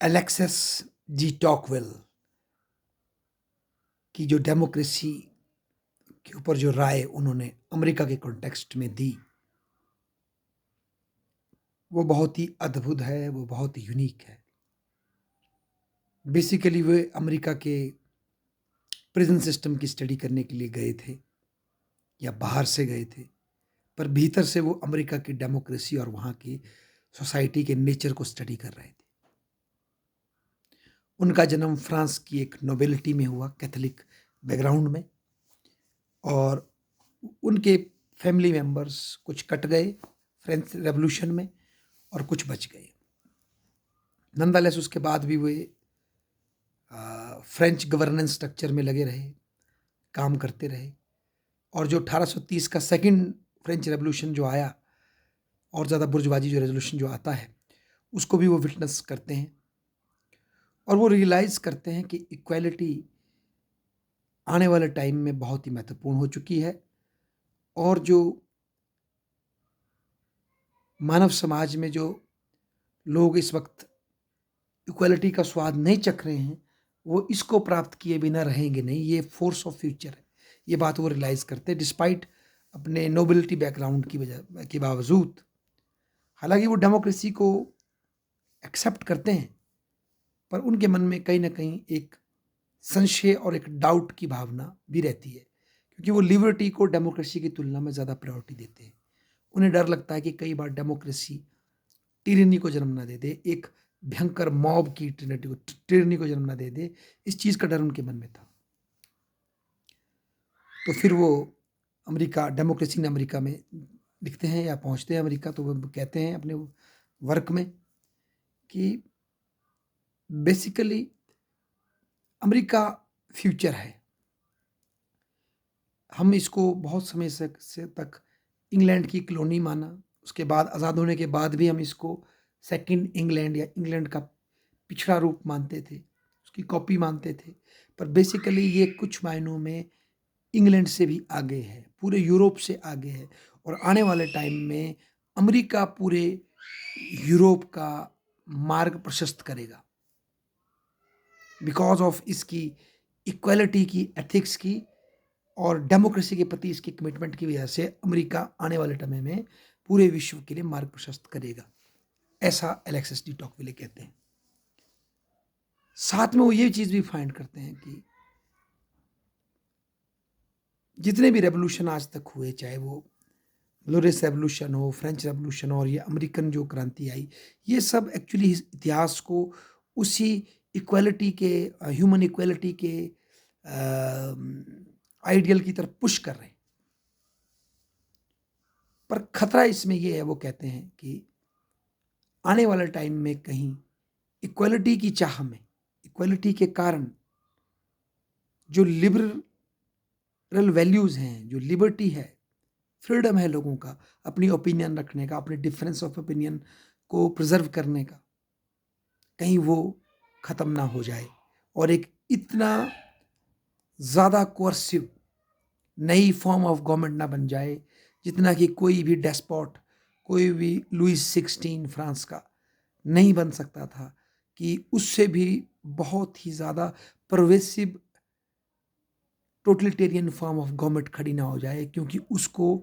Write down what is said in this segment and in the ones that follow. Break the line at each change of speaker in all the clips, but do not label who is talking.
Alexis जी टॉकवेल की जो democracy के ऊपर जो राय उन्होंने अमेरिका के कॉन्टेक्स्ट में दी, वो बहुत ही अद्भुत है, वो बहुत ही यूनिक है। बेसिकली वे अमेरिका के प्रिजन सिस्टम की स्टडी करने के लिए गए थे या बाहर से गए थे, पर भीतर से वो अमेरिका की डेमोक्रेसी और वहाँ की सोसाइटी के नेचर को स्टडी कर रहे थे। उनका जन्म फ्रांस की एक नोबेलिटी में हुआ, कैथोलिक बैकग्राउंड में, और उनके फैमिली मेंबर्स कुछ कट गए फ्रेंच रेवोल्यूशन में और कुछ बच गए। नंदलेस उसके बाद भी वे फ्रेंच गवर्नेंस स्ट्रक्चर में लगे रहे, काम करते रहे, और जो 1830 का सेकंड फ्रेंच रेवोल्यूशन जो आया और ज़्यादा बुर्जुआजी जो रेवोल्यूशन जो आता है, उसको भी वो विटनेस करते हैं और वो रियलाइज़ करते हैं कि इक्वालिटी आने वाले टाइम में बहुत ही महत्वपूर्ण हो चुकी है और जो मानव समाज में जो लोग इस वक्त इक्वालिटी का स्वाद नहीं चख रहे हैं, वो इसको प्राप्त किए बिना रहेंगे नहीं। ये फोर्स ऑफ फ्यूचर है, ये बात वो रियलाइज़ करते हैं डिस्पाइट अपने नोबिलिटी बैकग्राउंड की वजह के बावजूद। हालांकि वो डेमोक्रेसी को एक्सेप्ट करते हैं, पर उनके मन में कहीं ना कहीं एक संशय और एक डाउट की भावना भी रहती है, क्योंकि वो लिबर्टी को डेमोक्रेसी की तुलना में ज़्यादा प्रायोरिटी देते हैं। उन्हें डर लगता है कि कई बार डेमोक्रेसी टिरनी को जन्म ना दे दे, एक भयंकर मॉब की टिरनी को जन्म ना दे दे। इस चीज़ का डर उनके मन में था। तो फिर वो अमेरिका, डेमोक्रेसी इन अमेरिका में लिखते हैं या पहुंचते हैं अमेरिका, तो वो कहते हैं अपने वर्क में कि बेसिकली अमेरिका फ्यूचर है। हम इसको बहुत समय से तक इंग्लैंड की कॉलोनी माना, उसके बाद आज़ाद होने के बाद भी हम इसको सेकंड इंग्लैंड या इंग्लैंड का पिछड़ा रूप मानते थे, उसकी कॉपी मानते थे, पर बेसिकली ये कुछ मायनों में इंग्लैंड से भी आगे है, पूरे यूरोप से आगे है, और आने वाले टाइम में अमेरिका पूरे यूरोप का मार्ग प्रशस्त करेगा बिकॉज ऑफ इसकी इक्वालिटी की, एथिक्स की और डेमोक्रेसी के प्रति इसकी कमिटमेंट की वजह से अमेरिका आने वाले समय में पूरे विश्व के लिए मार्ग प्रशस्त करेगा, ऐसा एलेक्सिस डी टॉकविले कहते हैं। साथ में वो ये चीज़ भी फाइंड करते हैं कि जितने भी रेवोल्यूशन आज तक हुए, चाहे वो ग्लोरियस रेवोल्यूशन हो, फ्रेंच रेवोल्यूशन और ये अमेरिकन जो क्रांति आई, ये सब एक्चुअली इतिहास को उसी इक्वालिटी के, ह्यूमन इक्वालिटी के आइडियल की तरफ पुश कर रहे हैं। पर खतरा इसमें ये है, वो कहते हैं कि आने वाले टाइम में कहीं इक्वालिटी की चाह में, इक्वालिटी के कारण जो लिबरल वैल्यूज़ हैं, जो लिबर्टी है, फ्रीडम है लोगों का अपनी ओपिनियन रखने का, अपने डिफरेंस ऑफ ओपिनियन को प्रिजर्व करने का, कहीं वो ख़त्म ना हो जाए और एक इतना ज़्यादा कोर्सिव नई फॉर्म ऑफ गवर्नमेंट ना बन जाए जितना कि कोई भी डेस्पॉट, कोई भी लुइस 16 फ्रांस का नहीं बन सकता था, कि उससे भी बहुत ही ज़्यादा pervasive totalitarian form of government खड़ी ना हो जाए, क्योंकि उसको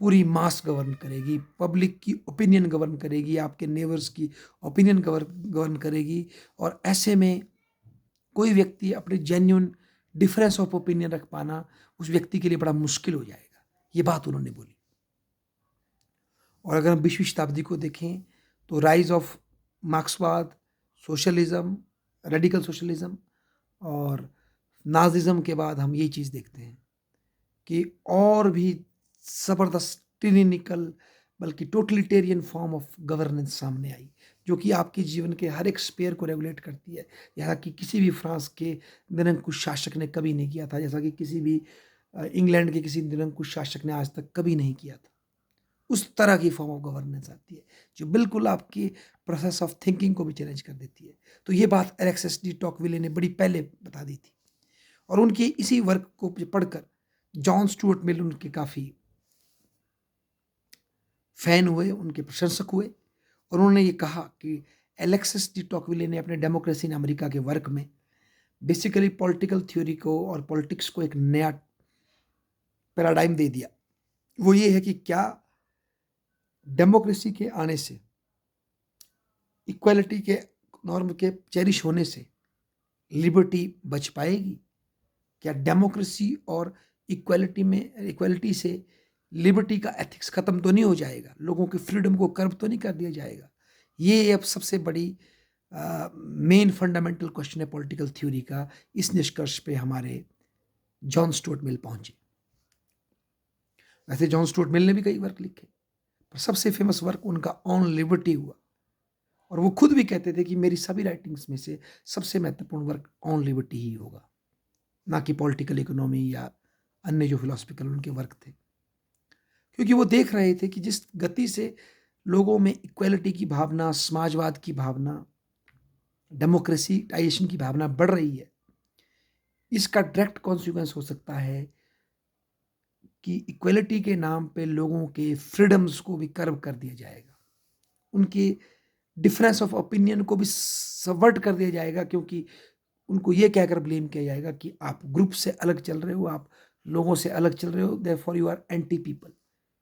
पूरी मास गवर्न करेगी, पब्लिक की ओपिनियन गवर्न करेगी, आपके नेबर्स की ओपिनियन गवर्न करेगी, और ऐसे में कोई व्यक्ति अपने जेन्युइन डिफरेंस ऑफ ओपिनियन रख पाना उस व्यक्ति के लिए बड़ा मुश्किल हो जाएगा। ये बात उन्होंने बोली। और अगर हम 20वीं शताब्दी को देखें तो राइज ऑफ मार्क्सवाद, सोशलिज्म, रेडिकल सोशलिज्म और नाजिज्म के बाद हम ये चीज़ देखते हैं कि और भी ज़बरदस्त टिनिकल, बल्कि टोटलिटेरियन फॉर्म ऑफ गवर्नेंस सामने आई, जो कि आपके जीवन के हर एक स्पेयर को रेगुलेट करती है, यहाँ कि किसी भी फ्रांस के निरंकुश शासक ने कभी नहीं किया था, जैसा कि किसी भी इंग्लैंड के किसी निरंकुश शासक ने आज तक कभी नहीं किया था। उस तरह की फॉर्म ऑफ गवर्नेंस आती है जो बिल्कुल आपकी प्रोसेस ऑफ थिंकिंग को भी चैलेंज कर देती है। तो ये बात एलेक्सिस डी टॉकविले ने बड़ी पहले बता दी थी, और उनकी इसी वर्क को पढ़कर जॉन स्टुअर्ट मिल उनके काफ़ी फैन हुए, उनके प्रशंसक हुए, और उन्होंने ये कहा कि एलेक्सिस डी टॉकविले ने अपने डेमोक्रेसी इन अमेरिका के वर्क में बेसिकली पॉलिटिकल थ्योरी को और पॉलिटिक्स को एक नया पैराडाइम दे दिया। वो ये है कि क्या डेमोक्रेसी के आने से, इक्वालिटी के नॉर्म के चेरिश होने से लिबर्टी बच पाएगी? क्या डेमोक्रेसी और इक्वालिटी से लिबर्टी का एथिक्स खत्म तो नहीं हो जाएगा? लोगों के फ्रीडम को कर्ब तो नहीं कर दिया जाएगा? ये अब सबसे बड़ी मेन फंडामेंटल क्वेश्चन है पॉलिटिकल थ्योरी का। इस निष्कर्ष पे हमारे जॉन स्टुअर्ट मिल पहुंचे। वैसे जॉन स्टुअर्ट मिल ने भी कई वर्क लिखे, पर सबसे फेमस वर्क उनका ऑन लिबर्टी हुआ, और वो खुद भी कहते थे कि मेरी सभी राइटिंग्स में से सबसे महत्वपूर्ण वर्क ऑन लिबर्टी ही होगा, ना कि पॉलिटिकल इकोनॉमी या अन्य जो फिलोसफिकल उनके वर्क थे। क्योंकि वो देख रहे थे कि जिस गति से लोगों में इक्वालिटी की भावना, समाजवाद की भावना, डेमोक्रेसीटाइजेशन की भावना बढ़ रही है, इसका डायरेक्ट कॉन्सिक्वेंस हो सकता है कि इक्वालिटी के नाम पे लोगों के फ्रीडम्स को भी कर्व कर दिया जाएगा, उनके डिफरेंस ऑफ ओपिनियन को भी सबवर्ट कर दिया जाएगा, क्योंकि उनको ये कहकर ब्लेम किया जाएगा कि आप ग्रुप से अलग चल रहे हो, आप लोगों से अलग चल रहे हो, therefore you are anti people,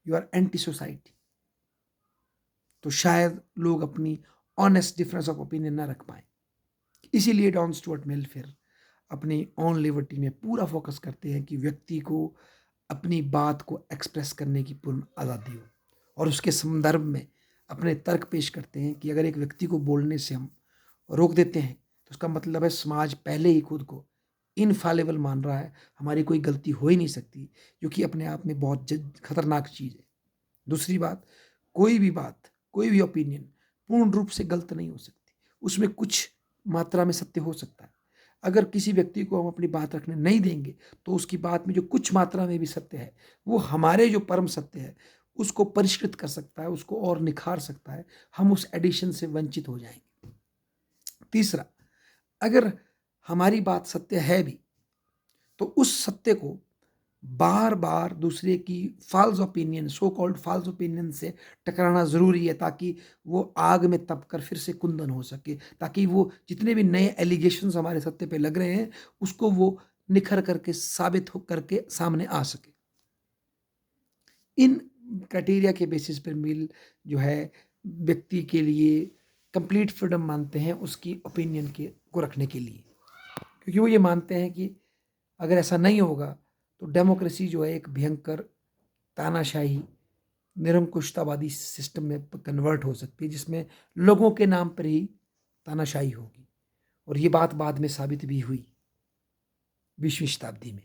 you are anti society. तो शायद लोग अपनी ऑनेस्ट डिफरेंस ऑफ ओपिनियन ना रख पाए। इसीलिए जॉन स्टुअर्ट मिल फिर अपनी ऑन लिबर्टी में पूरा फोकस करते हैं कि व्यक्ति को अपनी बात को एक्सप्रेस करने की पूर्ण आज़ादी हो, और उसके संदर्भ में अपने तर्क पेश करते हैं कि अगर एक व्यक्ति को बोलने से हम रोक देते हैं तो उसका मतलब है समाज पहले ही खुद को इनफॉलेबल मान रहा है, हमारी कोई गलती हो ही नहीं सकती, जो कि अपने आप में बहुत खतरनाक चीज़ है। दूसरी बात, कोई भी ओपिनियन पूर्ण रूप से गलत नहीं हो सकती, उसमें कुछ मात्रा में सत्य हो सकता है। अगर किसी व्यक्ति को हम अपनी बात रखने नहीं देंगे तो उसकी बात में जो कुछ मात्रा में भी सत्य है, वो हमारे जो परम सत्य है उसको परिष्कृत कर सकता है, उसको और निखार सकता है, हम उस एडिशन से वंचित हो जाएंगे। तीसरा, अगर हमारी बात सत्य है भी तो उस सत्य को बार बार दूसरे की false opinion, so called false opinion से टकराना ज़रूरी है, ताकि वो आग में तप कर फिर से कुंदन हो सके, ताकि वो जितने भी नए एलिगेशंस हमारे सत्य पे लग रहे हैं उसको वो निखर करके साबित हो करके सामने आ सके। इन क्राइटेरिया के बेसिस पर मिल जो है व्यक्ति के लिए कंप्लीट फ्रीडम मानते हैं उसकी ओपिनियन के को रखने के लिए, क्योंकि वो ये मानते हैं कि अगर ऐसा नहीं होगा तो डेमोक्रेसी जो है एक भयंकर तानाशाही निरंकुशतावादी सिस्टम में कन्वर्ट हो सकती है, जिसमें लोगों के नाम पर ही तानाशाही होगी। और ये बात बाद में साबित भी हुई 20वीं शताब्दी में।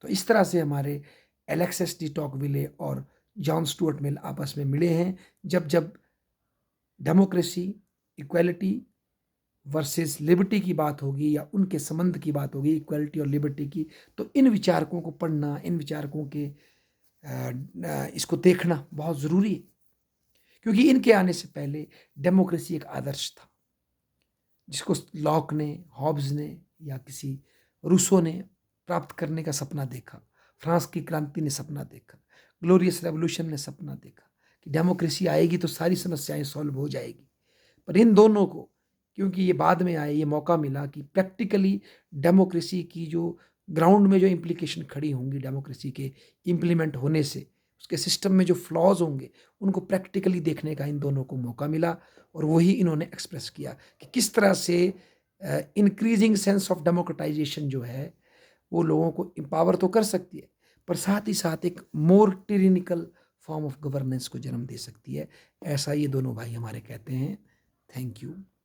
तो इस तरह से हमारे एलेक्सिस डी टॉकविले और जॉन स्टुअर्ट मिल आपस में मिले हैं। जब जब डेमोक्रेसी, इक्वालिटी वर्सेस लिबर्टी की बात होगी या उनके संबंध की बात होगी, इक्वालिटी और लिबर्टी की, तो इन विचारकों को पढ़ना, इन विचारकों के इसको देखना बहुत ज़रूरी है, क्योंकि इनके आने से पहले डेमोक्रेसी एक आदर्श था जिसको लॉक ने, हॉब्स ने या किसी रूसो ने प्राप्त करने का सपना देखा, फ्रांस की क्रांति ने सपना देखा, ग्लोरियस रेवोल्यूशन ने सपना देखा कि डेमोक्रेसी आएगी तो सारी समस्याएं सॉल्व हो जाएगी। पर इन दोनों को, क्योंकि ये बाद में आए, ये मौका मिला कि प्रैक्टिकली डेमोक्रेसी की जो ग्राउंड में जो इम्प्लीकेशन खड़ी होंगी डेमोक्रेसी के इम्प्लीमेंट होने से, उसके सिस्टम में जो फ्लॉज होंगे उनको प्रैक्टिकली देखने का इन दोनों को मौका मिला, और वही इन्होंने एक्सप्रेस किया कि किस तरह से इंक्रीजिंग सेंस ऑफ डेमोक्रेटाइजेशन जो है वो लोगों को एम्पावर तो कर सकती है, पर साथ ही साथ एक मोर टिरेनिकल फॉर्म ऑफ गवर्नेंस को जन्म दे सकती है। ऐसा ये दोनों भाई हमारे कहते हैं। Thank you.